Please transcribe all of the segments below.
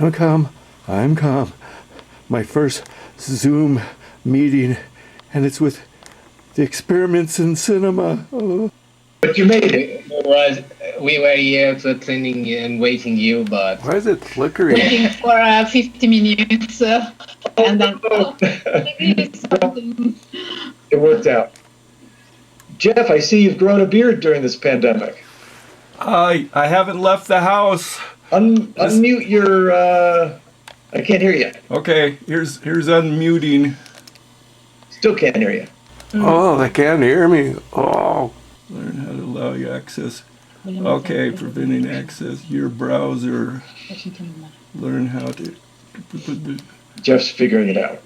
I'm calm. I'm calm. My first Zoom meeting, and it's with the experiments in cinema. Oh. But you made it. We were here cleaning and waiting you, but Why is it flickering? Waiting for 50 minutes, and then maybe something. It worked out. Jeff, I see you've grown a beard during this pandemic. I haven't left the house. Unmute your. I can't hear you. Okay, here's unmuting. Still can't hear you. Oh, they can't hear me. Oh. Learn how to allow you access. Okay, preventing access. Your browser. Learn how to. Jeff's figuring it out.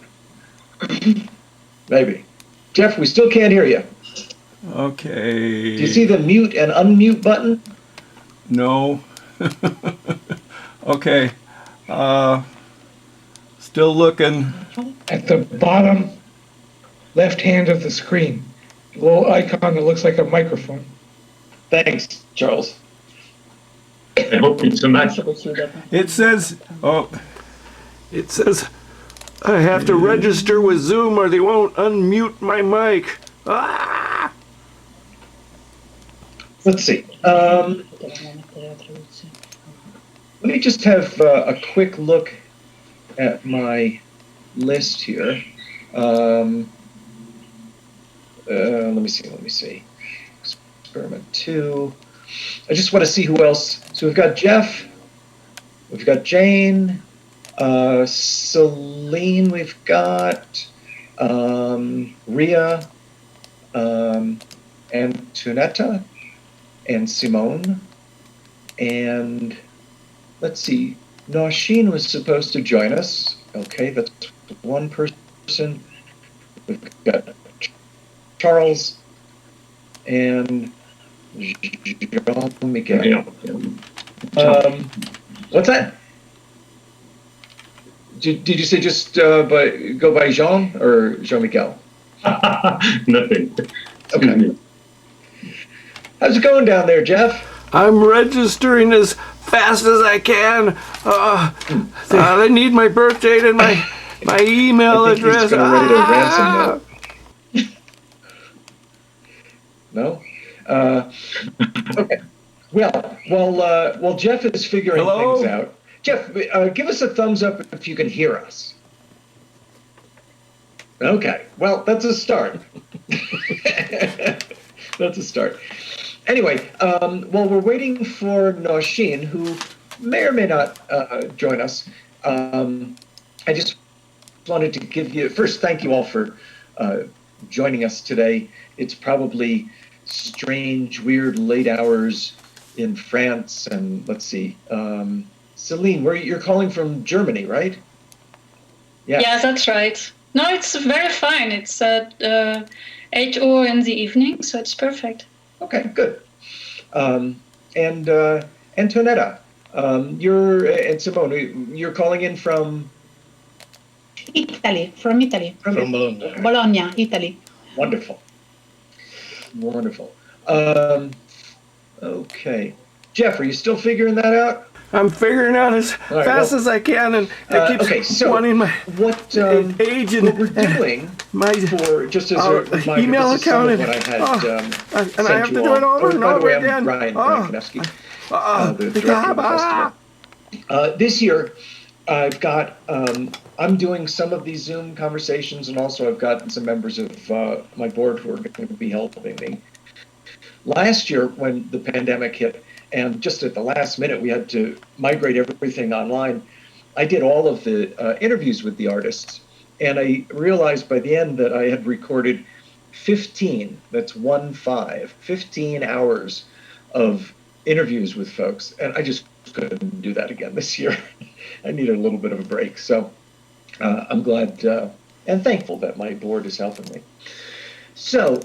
Maybe. Jeff, we still can't hear you. Okay. Do you see the mute and unmute button? No. Okay. Still looking. At the bottom left hand of the screen, a little icon that looks like a microphone. Thanks, Charles. I hope it's a match. It says, I have to register with Zoom or they won't unmute my mic. Ah! Let's see. Let me just have a quick look at my list here. Let me see. Experiment 2. I just want to see who else. So we've got Jeff, we've got Jane, Celine, we've got Ria, Antonetta, and Simone. And let's see, Nasheen was supposed to join us. Okay, that's one person. We've got Charles and Jean-Miguel. What's that? Did you say just go by Jean or Jean-Miguel? Nothing. Okay. How's it going down there, Jeff? I'm registering as fast as I can. They need my birth date and my email I think address. he's ready to ransom that. No? Okay. Well, Jeff is figuring things out. Jeff, give us a thumbs up if you can hear us. Okay. Well, that's a start. That's a start. Anyway, while we're waiting for Nasheen, who may or may not join us, I just wanted to give you, first, thank you all for joining us today. It's probably strange, weird, late hours in France, and let's see, Celine, you're calling from Germany, right? Yeah. Yeah, that's right. No, it's very fine. It's at 8 o'clock in the evening, so it's perfect. Okay, good. And Antonetta, and Simone, you're calling in from? Italy, from Italy. from Bologna. Bologna, Italy. Wonderful. Okay. Jeff, are you still figuring that out? I'm figuring out as fast as I can, and it keeps wanting my age and what we're doing my just as a reminder, email this is some account. of what I had And I have to do it over and by the over way, again. I'm Brian Konevsky, the director of the festival. This year, I've got, I'm doing some of these Zoom conversations, and also I've got some members of my board who are going to be helping me. Last year, when the pandemic hit, and just at the last minute, we had to migrate everything online, I did all of the interviews with the artists, and I realized by the end that I had recorded 15 hours of interviews with folks, and I just couldn't do that again this year. I needed a little bit of a break, so I'm glad and thankful that my board is helping me. So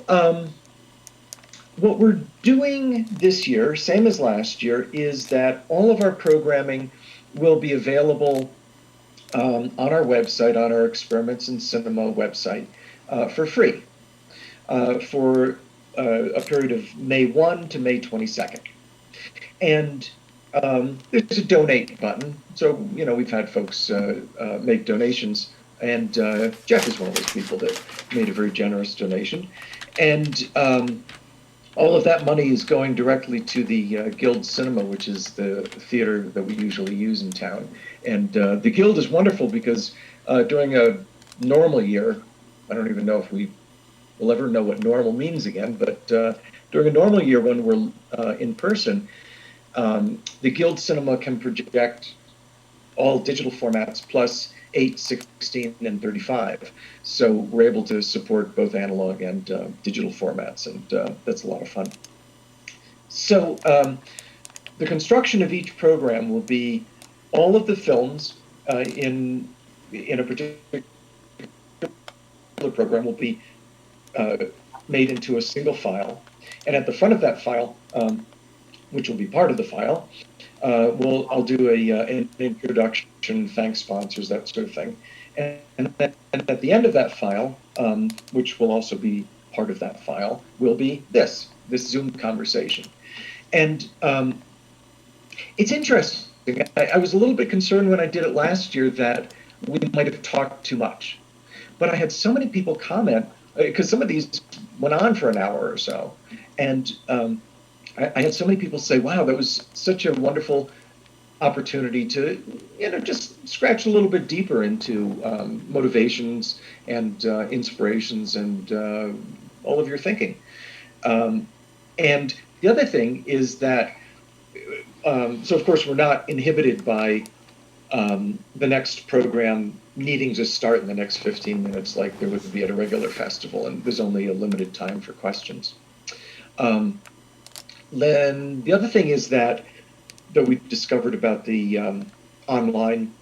what we're doing this year, same as last year, is that all of our programming will be available on our website, on our Experiments in Cinema website, for free for a period of May 1 to May 22nd. And there's a donate button. So, we've had folks make donations, and Jeff is one of those people that made a very generous donation. And all of that money is going directly to the Guild Cinema, which is the theater that we usually use in town. And the Guild is wonderful because during a normal year, I don't even know if we will ever know what normal means again, but during a normal year when we're in person, the Guild Cinema can project all digital formats plus 8, 16, and 35. So we're able to support both analog and digital formats, and that's a lot of fun. So the construction of each program will be all of the films in a particular program will be made into a single file. And at the front of that file, which will be part of the file, I'll do an introduction, thanks sponsors, that sort of thing. And at the end of that file, which will also be part of that file, will be this Zoom conversation. And it's interesting. I was a little bit concerned when I did it last year that we might have talked too much. But I had so many people comment, because some of these went on for an hour or so. And I had so many people say, wow, that was such a wonderful opportunity to, just scratch a little bit deeper into motivations and inspirations and all of your thinking. And the other thing is that, so of course we're not inhibited by the next program needing to start in the next 15 minutes like there would be at a regular festival, and there's only a limited time for questions. Then the other thing is that we discovered about the online.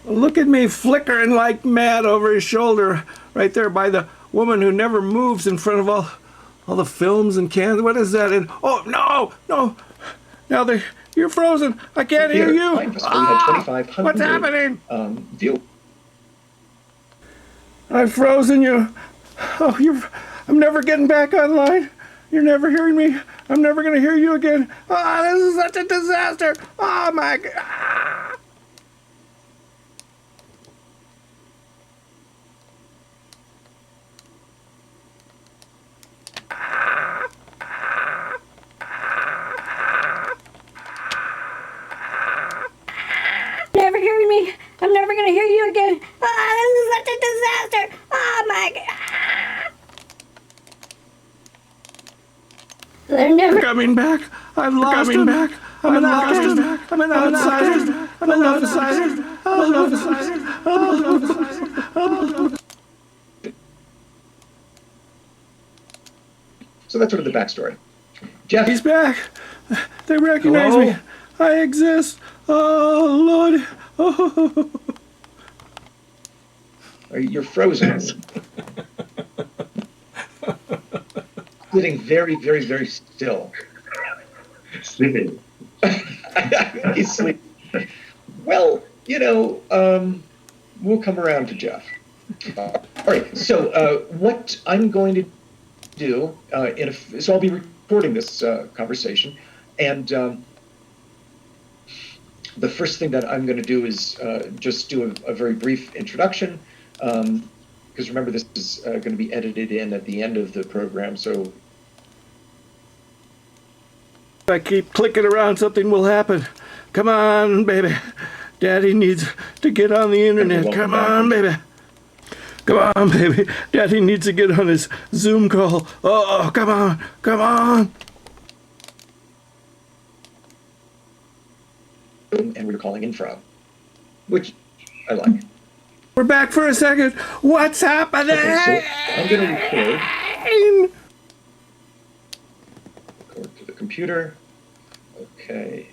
Look at me flickering like mad over his shoulder right there by the woman who never moves in front of all the films and cans. What is that? And oh no! Now you're frozen. I can't hear you. We had 2,500 what's happening? View. I've frozen you. Oh, I'm never getting back online. You're never hearing me. I'm never going to hear you again. This is such a disaster. Oh, my God. Never hearing me. I'm never going to hear you again. This is such a disaster. Oh, my God. They're never coming back. I've lost him. Back. I'm an outsider. I'm an outsider. I'm an outsider. I'm an outsider. So that's sort of the backstory. Jeff. He's back. They recognize me. I exist. Oh, Lord. Oh. You're frozen. Sitting very, very, very still. Sleeping. He's sleeping. Well, we'll come around to Jeff. All right. So what I'm going to do, so I'll be recording this conversation, and the first thing that I'm going to do is just do a very brief introduction. Because remember, this is going to be edited in at the end of the program, so if I keep clicking around, something will happen. Come on, baby. Daddy needs to get on the internet. Come on, baby. Come on, baby. Daddy needs to get on his Zoom call. Oh, come on. Come on. And we're calling in from, which I like. We're back for a second. What's happening? Okay, so I'm going to record to the computer. Okay.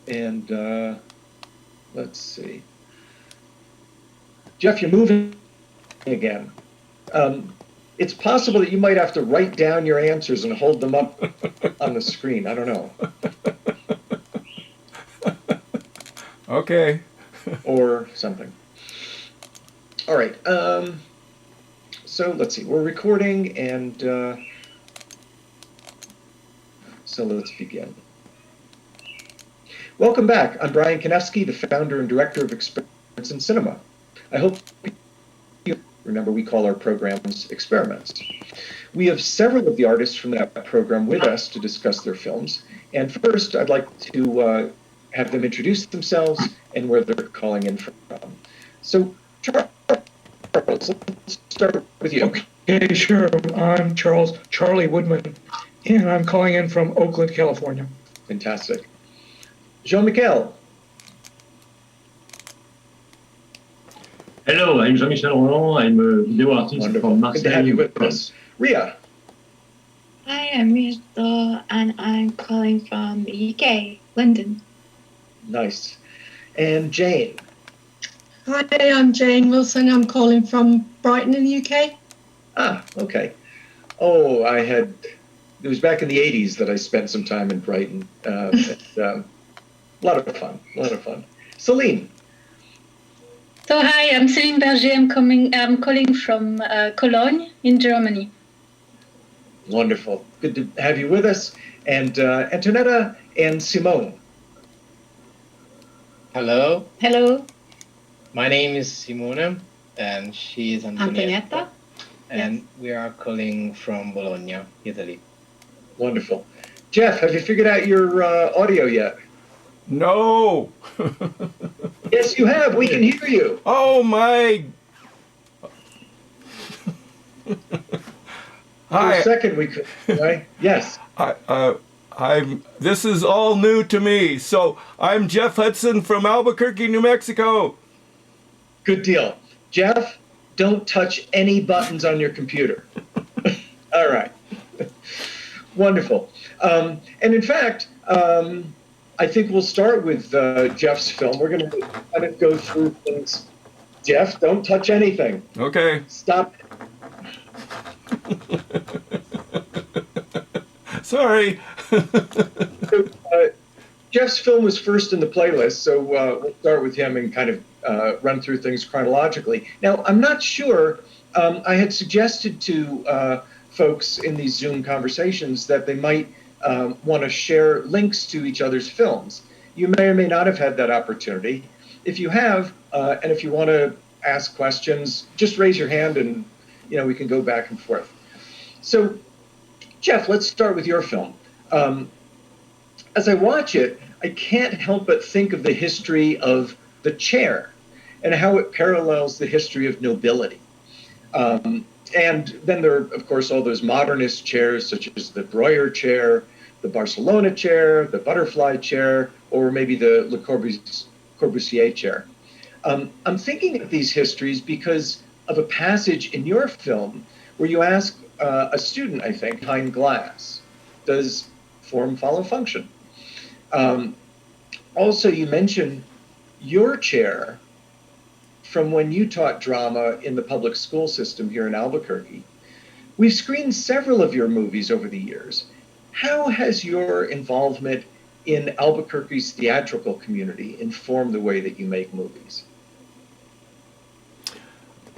And let's see. Jeff, you're moving again. It's possible that you might have to write down your answers and hold them up on the screen. I don't know. Okay. Or something. All right. So let's see. We're recording, and so let's begin. Welcome back. I'm Brian Kanefsky, the founder and director of Experiments in Cinema. I hope you remember we call our programs experiments. We have several of the artists from that program with us to discuss their films. And first, I'd like to have them introduce themselves and where they're calling in from. So, Charles, let's start with you. Okay, sure. I'm Charlie Woodman, and I'm calling in from Oakland, California. Fantastic. Jean-Michel. Hello, I'm Jean-Michel Roland. I'm a video artist Wonderful. from Marseille. Good to have you with us. Ria. Hi, I'm Ria Stoll, and I'm calling from the UK, London. Nice. And Jane. Hi, I'm Jane Wilson. I'm calling from Brighton in the UK. Ah, okay. Oh, it was back in the 80s that I spent some time in Brighton. A lot of fun. Celine. So hi, I'm Céline Berger. I'm calling from Cologne in Germany. Wonderful. Good to have you with us. And Antonetta and Simone. Hello, Hello. my name is Simone, and she is Antonietta. Antonietta. And we are calling from Bologna, Italy. Wonderful. Jeff, have you figured out your audio yet? No. Yes, you have. We can hear you. Oh my. For Hi. a second we could, right? Yes. This is all new to me. So I'm Jeff Hudson from Albuquerque, New Mexico. Good deal. Jeff, don't touch any buttons on your computer. All right. Wonderful. And in fact, I think we'll start with Jeff's film. We're going to kind of go through things. Jeff, don't touch anything. Okay. Stop. Sorry. So, Jeff's film was first in the playlist, so we'll start with him and kind of run through things chronologically. Now, I'm not sure. I had suggested to folks in these Zoom conversations that they might want to share links to each other's films. You may or may not have had that opportunity. If you have, and if you want to ask questions, just raise your hand and we can go back and forth. So, Jeff, let's start with your film. As I watch it, I can't help but think of the history of the chair and how it parallels the history of nobility. And then there are, of course, all those modernist chairs, such as the Breuer chair, the Barcelona chair, the butterfly chair, or maybe the Le Corbusier chair. I'm thinking of these histories because of a passage in your film where you ask a student, I think, behind glass, does form follow function? Also, you mentioned your chair from when you taught drama in the public school system here in Albuquerque. We've screened several of your movies over the years. How has your involvement in Albuquerque's theatrical community informed the way that you make movies?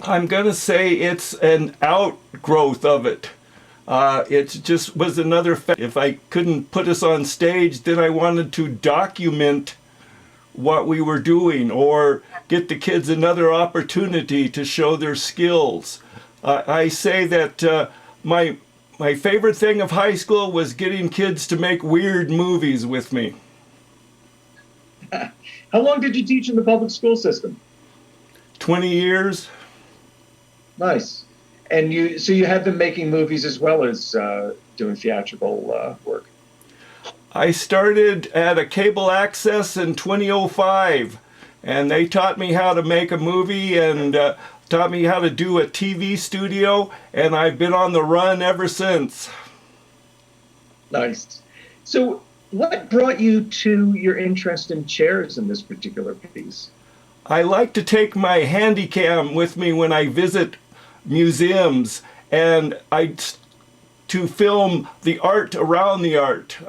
I'm going to say it's an outgrowth of it. It just was another if I couldn't put us on stage, then I wanted to document what we were doing or get the kids another opportunity to show their skills. I say that my favorite thing of high school was getting kids to make weird movies with me. How long did you teach in the public school system? 20 years. Nice. And you had them making movies as well as doing theatrical work. I started at a cable access in 2005, and they taught me how to make a movie and taught me how to do a TV studio, and I've been on the run ever since. Nice. So what brought you to your interest in chairs in this particular piece? I like to take my handy cam with me when I visit museums, and to film the art around the art.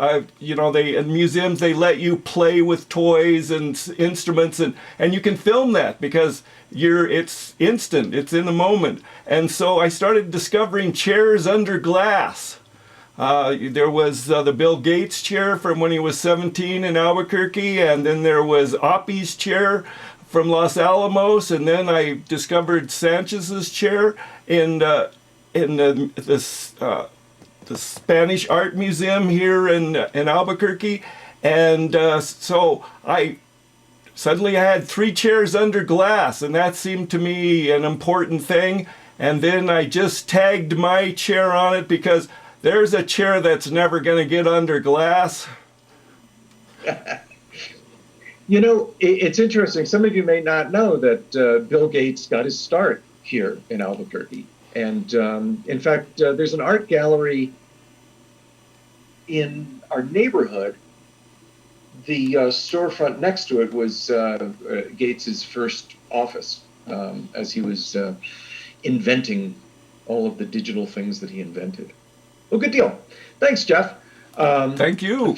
In museums they let you play with toys and instruments, and you can film that because it's instant, it's in the moment. And so I started discovering chairs under glass. There was the Bill Gates chair from when he was 17 in Albuquerque, and then there was Oppie's chair from Los Alamos, and then I discovered Sanchez's chair in the Spanish Art Museum here in Albuquerque, and so I suddenly had 3 chairs under glass, and that seemed to me an important thing. And then I just tagged my chair on it because there's a chair that's never going to get under glass. You know, it's interesting. Some of you may not know that Bill Gates got his start here in Albuquerque. And in fact, there's an art gallery in our neighborhood. The storefront next to it was Gates's first office as he was inventing all of the digital things that he invented. Well, good deal. Thanks, Jeff. Thank you.